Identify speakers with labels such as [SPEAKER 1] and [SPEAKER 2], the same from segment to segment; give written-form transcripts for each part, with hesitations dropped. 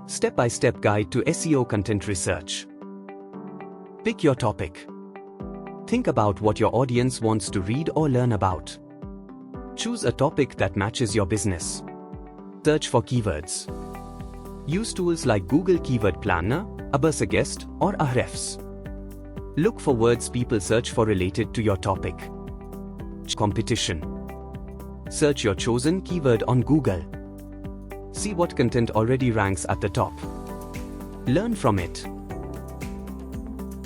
[SPEAKER 1] Step-by-step guide to SEO content research. Pick your topic. Think about what your audience wants to read or learn about. Choose a topic that matches your business. Search for keywords. Use tools like Google Keyword Planner, Ahrefs, or Ahrefs. Look for words people search for related to your topic. Competition. Search your chosen keyword on Google. See what content already ranks at the top. Learn from it.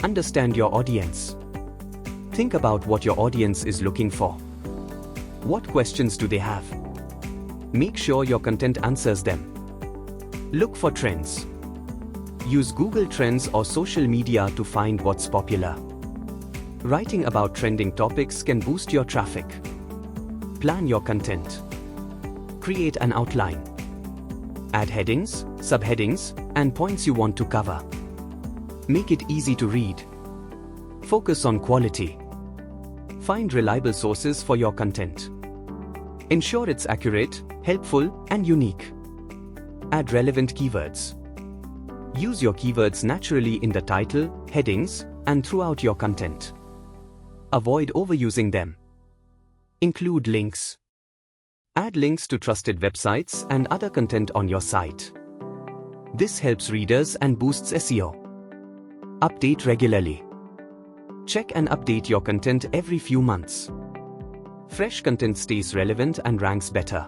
[SPEAKER 1] Understand your audience. Think about what your audience is looking for. What questions do they have? Make sure your content answers them. Look for trends. Use Google Trends or social media to find what's popular. Writing about trending topics can boost your traffic. Plan your content. Create an outline. Add headings, subheadings, and points you want to cover. Make it easy to read. Focus on quality. Find reliable sources for your content. Ensure it's accurate, helpful, and unique. Add relevant keywords. Use your keywords naturally in the title, headings, and throughout your content. Avoid overusing them. Include links. Add links to trusted websites and other content on your site. This helps readers and boosts SEO. Update regularly. Check and update your content every few months. Fresh content stays relevant and ranks better.